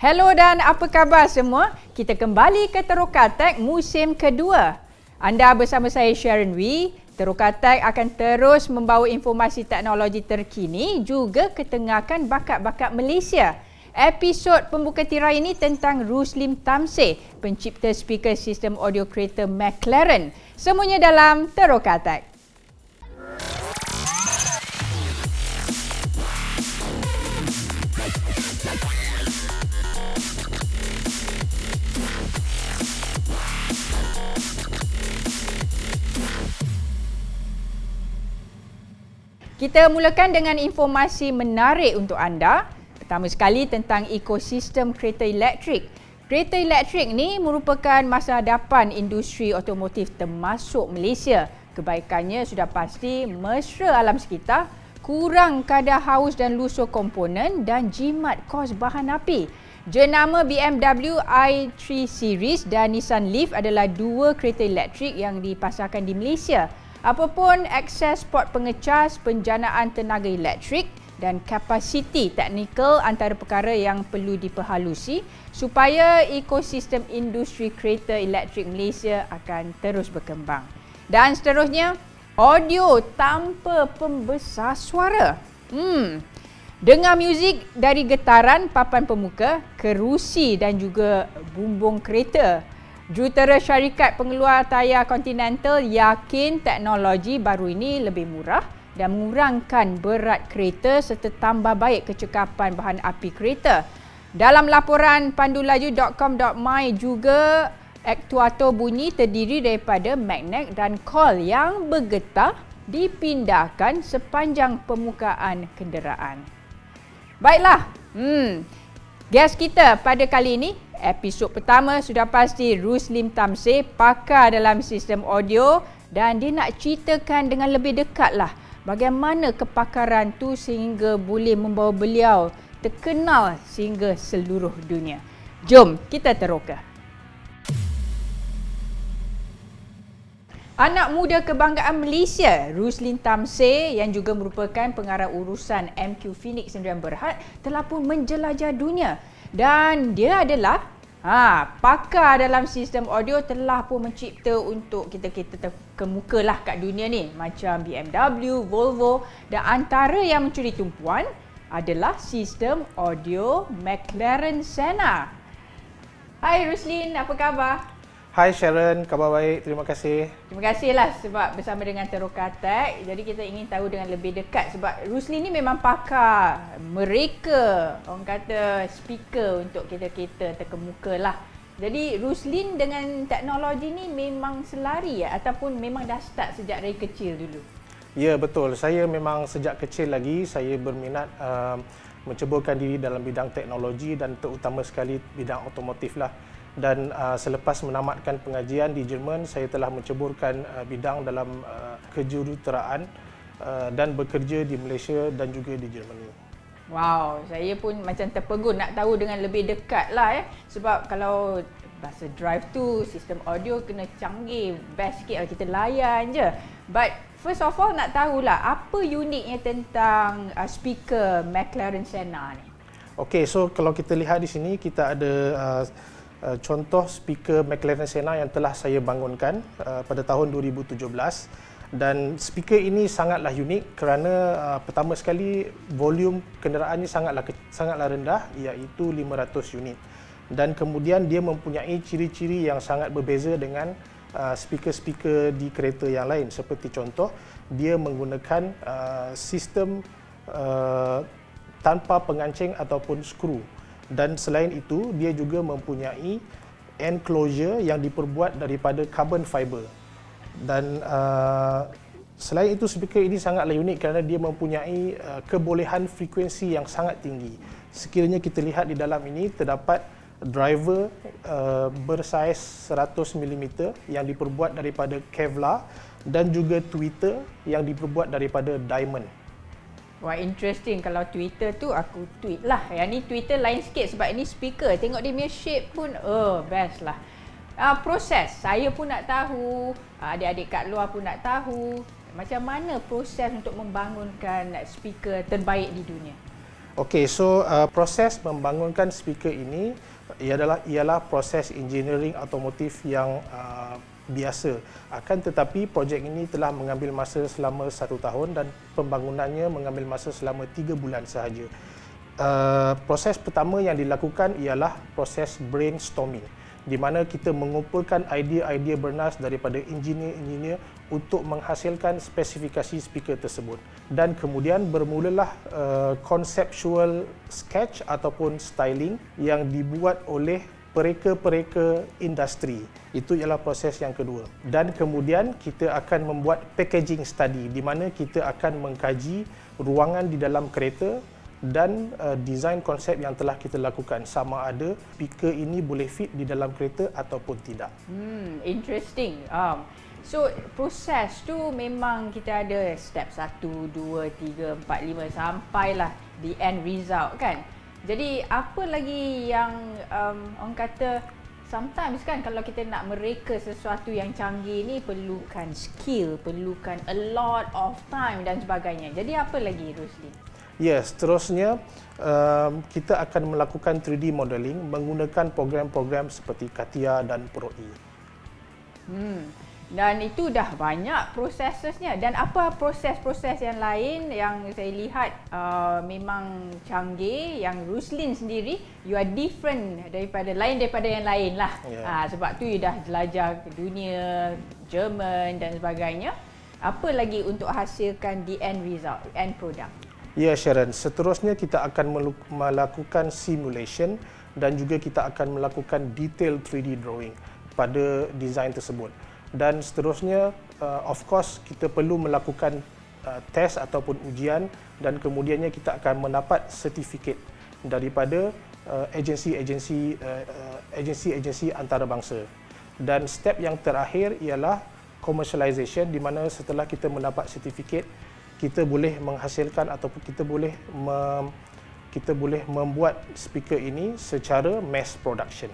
Hello dan apa khabar semua? Kita kembali ke Teroka Tech musim kedua. Anda bersama saya Sharon Wee. Teroka Tech akan terus membawa informasi teknologi terkini juga ketengahkan bakat-bakat Malaysia. Episod pembuka tirai ini tentang Ruslim Tamseh, pencipta speaker sistem audio kereta McLaren. Semuanya dalam Teroka Tech. Kita mulakan dengan informasi menarik untuk anda. Pertama sekali tentang ekosistem kereta elektrik. Kereta elektrik ni merupakan masa hadapan industri otomotif termasuk Malaysia. Kebaikannya sudah pasti mesra alam sekitar, kurang kadar haus dan lusuh komponen dan jimat kos bahan api. Jenama BMW i3 Series dan Nissan Leaf adalah dua kereta elektrik yang dipasarkan di Malaysia. Apapun akses port pengecas, penjanaan tenaga elektrik dan kapasiti teknikal antara perkara yang perlu diperhalusi supaya ekosistem industri kereta elektrik Malaysia akan terus berkembang. Dan seterusnya, audio tanpa pembesar suara. Dengar muzik dari getaran papan pemuka, kerusi dan juga bumbung kereta. Jurutera syarikat pengeluar tayar Continental yakin teknologi baru ini lebih murah dan mengurangkan berat kereta serta tambah baik kecekapan bahan api kereta. Dalam laporan pandulaju.com.my juga, aktuator bunyi terdiri daripada magnet dan coil yang bergetar dipindahkan sepanjang permukaan kenderaan. Baiklah, guest kita pada kali ini, episod pertama sudah pasti Ruslim Tamseh, pakar dalam sistem audio, dan dia nak ceritakan dengan lebih dekatlah bagaimana kepakaran tu sehingga boleh membawa beliau terkenal sehingga seluruh dunia. Jom kita teroka. Anak muda kebanggaan Malaysia, Ruslim Tamseh yang juga merupakan pengarah urusan MQ Phoenix Sdn Bhd telah pun menjelajah dunia. Dan dia adalah pakar dalam sistem audio, telah pun mencipta untuk kita terkemuka lah kat dunia ni. Macam BMW, Volvo, dan antara yang mencuri tumpuan adalah sistem audio McLaren Senna. Hai Ruslim, apa khabar? Hai Sharon, khabar baik, terima kasih. Terima kasihlah sebab bersama dengan Teroka Tech. Jadi kita ingin tahu dengan lebih dekat sebab Ruslim ni memang pakar mereka, orang kata speaker untuk kita terkemuka lah. Jadi Ruslim dengan teknologi ni memang selari ya ataupun memang dah start sejak dari kecil dulu? Ya betul, saya memang sejak kecil lagi saya berminat menceburkan diri dalam bidang teknologi dan terutama sekali bidang otomotif lah. Dan selepas menamatkan pengajian di Jerman, saya telah menceburkan bidang dalam kejuruteraan dan bekerja di Malaysia dan juga di Germany. Wow, saya pun macam terpegun nak tahu dengan lebih dekat lah ya. Sebab kalau bahasa drive tu, sistem audio kena canggih, best sikit lah kita layan je. But first of all nak tahulah apa uniknya tentang speaker McLaren Senna ni. Okay, so kalau kita lihat di sini kita ada contoh speaker McLaren Senna yang telah saya bangunkan pada tahun 2017 dan speaker ini sangatlah unik kerana pertama sekali volume kenderaannya sangatlah rendah iaitu 500 unit dan kemudian dia mempunyai ciri-ciri yang sangat berbeza dengan speaker-speaker di kereta yang lain seperti contoh dia menggunakan sistem tanpa pengancing ataupun skru. Dan selain itu, dia juga mempunyai enclosure yang diperbuat daripada carbon fiber. Dan selain itu, speaker ini sangatlah unik kerana dia mempunyai kebolehan frekuensi yang sangat tinggi. Sekiranya kita lihat di dalam ini, terdapat driver bersaiz 100 mm yang diperbuat daripada Kevlar dan juga tweeter yang diperbuat daripada diamond. Wah, interesting. Kalau Twitter tu aku tweet lah. Yang ni Twitter lain sikit sebab ini speaker. Tengok dia punya shape pun best lah. Proses saya pun nak tahu, adik-adik kat luar pun nak tahu macam mana proses untuk membangunkan speaker terbaik di dunia. Okey, so proses membangunkan speaker ini ialah proses engineering otomotif yang biasa. Akan tetapi projek ini telah mengambil masa selama 1 tahun dan pembangunannya mengambil masa selama 3 bulan sahaja. Proses pertama yang dilakukan ialah proses brainstorming, di mana kita mengumpulkan idea-idea bernas daripada engineer-engineer untuk menghasilkan spesifikasi speaker tersebut. Dan kemudian bermulalah conceptual sketch ataupun styling yang dibuat oleh pereka-pereka industri. Itu ialah proses yang kedua. Dan kemudian kita akan membuat packaging study, di mana kita akan mengkaji ruangan di dalam kereta dan design konsep yang telah kita lakukan, sama ada speaker ini boleh fit di dalam kereta ataupun tidak. Interesting. So proses tu memang kita ada step 1, 2, 3, 4, 5 sampailah the end result kan. Jadi apa lagi yang orang kata sometimes kan kalau kita nak mereka sesuatu yang canggih ni perlukan skill, perlukan a lot of time dan sebagainya. Jadi apa lagi Rusli? Ya, seterusnya kita akan melakukan 3D modeling menggunakan program-program seperti CATIA dan Pro-E. Dan itu dah banyak prosesnya. Dan apa proses-proses yang lain yang saya lihat memang canggih, yang Ruslin sendiri, you are different daripada yang lain lah. Yeah. Sebab tu you dah jelajah ke dunia, Jerman dan sebagainya. Apa lagi untuk hasilkan the end result, end product? Ya, Sharon. Seterusnya kita akan melakukan simulation dan juga kita akan melakukan detail 3D drawing pada design tersebut. Dan seterusnya, of course, kita perlu melakukan test ataupun ujian dan kemudiannya kita akan mendapat sertifikat daripada agensi-agensi antarabangsa. Dan step yang terakhir ialah commercialization, di mana setelah kita mendapat sertifikat, kita boleh menghasilkan ataupun kita boleh membuat speaker ini secara mass production.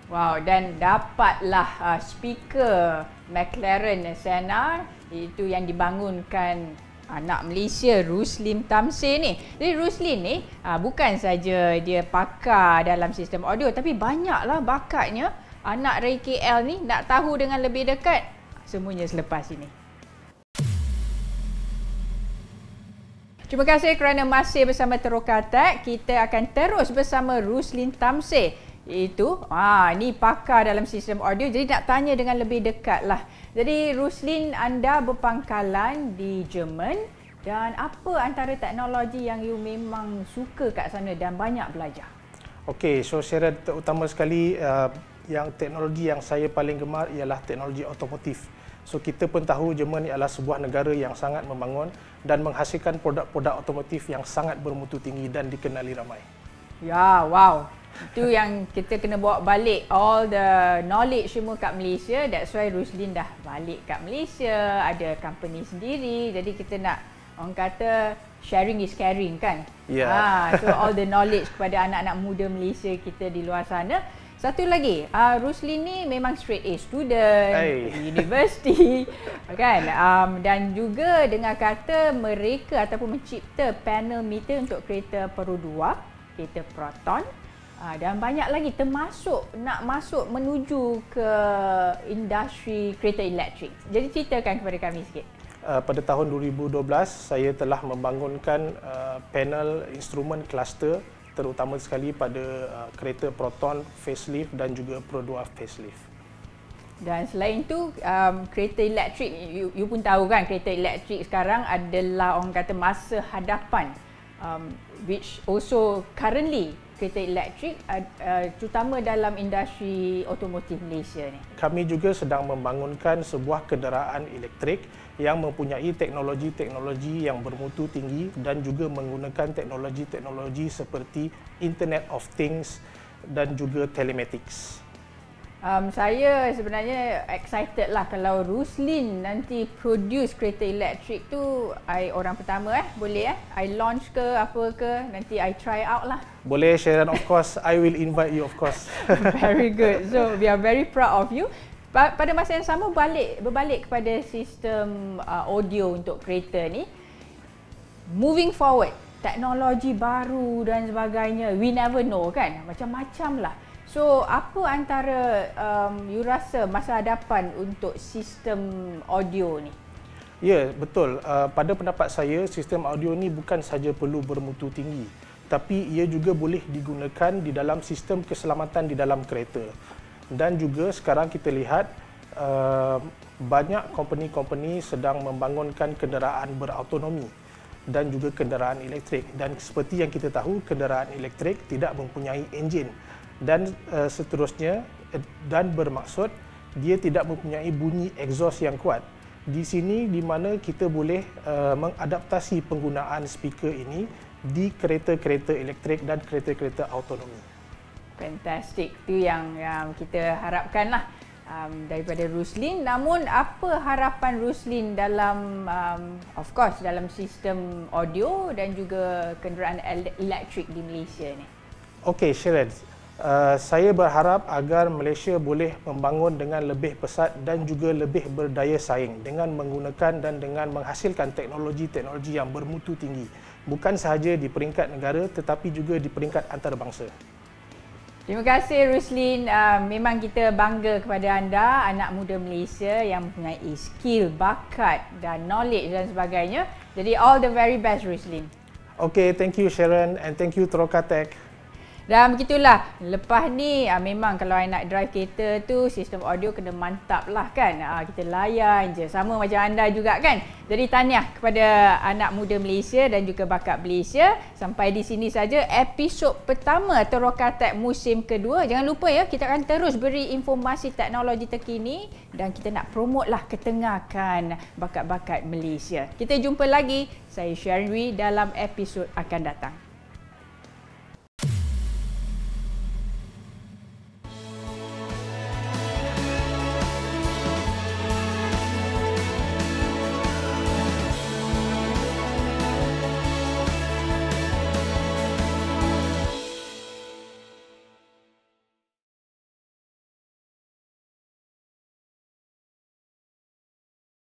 Wow, dan dapatlah speaker McLaren Senna itu yang dibangunkan anak Malaysia Ruslin Tamsir ni. Jadi Ruslin ni bukan saja dia pakar dalam sistem audio, tapi banyaklah bakatnya. Anak Ray KL ni nak tahu dengan lebih dekat semuanya selepas ini. Terima kasih kerana masih bersama Teroka Tech. Kita akan terus bersama Ruslin Tamsir. Itu, ni pakar dalam sistem audio. Jadi nak tanya dengan lebih dekat lah. Jadi Ruslin, anda berpangkalan di Jerman. Dan apa antara teknologi yang you memang suka kat sana dan banyak belajar? Okey, so Sharon, terutama sekali yang teknologi yang saya paling gemar ialah teknologi otomotif. So kita pun tahu Jerman ialah sebuah negara yang sangat membangun dan menghasilkan produk-produk otomotif yang sangat bermutu tinggi dan dikenali ramai. Ya, wow. Itu yang kita kena bawa balik all the knowledge semua kat Malaysia. That's why Ruslin dah balik kat Malaysia, ada company sendiri. Jadi kita nak, orang kata sharing is caring kan? Yeah. So all the knowledge kepada anak-anak muda Malaysia kita di luar sana. Satu lagi, Ruslin ni memang straight A student, university, kan? Dan juga dengar kata mereka ataupun mencipta panel meter untuk kereta Pro 2, kereta Proton, dan banyak lagi termasuk nak masuk menuju ke industri kereta elektrik. Jadi ceritakan kepada kami sikit. Pada tahun 2012, saya telah membangunkan panel instrumen cluster terutama sekali pada kereta Proton facelift dan juga Pro 2 facelift. Dan selain itu, kereta elektrik, you pun tahu kan, kereta elektrik sekarang adalah orang kata masa hadapan, which also currently kereta elektrik terutama dalam industri otomotif Malaysia ni. Kami juga sedang membangunkan sebuah kenderaan elektrik yang mempunyai teknologi-teknologi yang bermutu tinggi dan juga menggunakan teknologi-teknologi seperti Internet of Things dan juga telematics. Saya sebenarnya excited lah kalau Ruslin nanti produce kereta elektrik tu, I orang pertama boleh I launch ke apa ke, nanti I try out lah. Boleh Sharon, of course. I will invite you, of course. Very good. So we are very proud of you. Pada masa yang sama berbalik kepada sistem audio untuk kereta ni. Moving forward, teknologi baru dan sebagainya. We never know kan, macam-macam lah. So apa antara you rasa masa hadapan untuk sistem audio ni? Ya, betul. Pada pendapat saya, sistem audio ni bukan saja perlu bermutu tinggi, tapi ia juga boleh digunakan di dalam sistem keselamatan di dalam kereta. Dan juga sekarang kita lihat banyak company-company sedang membangunkan kenderaan berautonomi dan juga kenderaan elektrik. Dan seperti yang kita tahu, kenderaan elektrik tidak mempunyai enjin dan seterusnya, dan bermaksud dia tidak mempunyai bunyi exhaust yang kuat. Di sini di mana kita boleh mengadaptasi penggunaan speaker ini di kereta-kereta elektrik dan kereta-kereta autonomi. Fantastic, itu yang kita harapkanlah daripada Ruslin. Namun apa harapan Ruslin dalam of course dalam sistem audio dan juga kenderaan elektrik di Malaysia ni? Okey, Sharon. Saya berharap agar Malaysia boleh membangun dengan lebih pesat dan juga lebih berdaya saing dengan menggunakan dan dengan menghasilkan teknologi-teknologi yang bermutu tinggi. Bukan sahaja di peringkat negara tetapi juga di peringkat antarabangsa. Terima kasih Ruslin. Memang kita bangga kepada anda, anak muda Malaysia yang mempunyai skill, bakat dan knowledge dan sebagainya. Jadi all the very best Ruslin. Okay, thank you Sharon and thank you Trocatek. Dan begitulah, lepas ni memang kalau I nak drive kereta tu sistem audio kena mantap lah kan. Kita layan je, sama macam anda juga kan. Jadi tahniah kepada anak muda Malaysia dan juga bakat Malaysia. Sampai di sini saja episod pertama Trocatek musim kedua. Jangan lupa ya, kita akan terus beri informasi teknologi terkini dan kita nak promote lah, ketengahkan bakat-bakat Malaysia. Kita jumpa lagi, saya Sharon Wee dalam episod akan datang.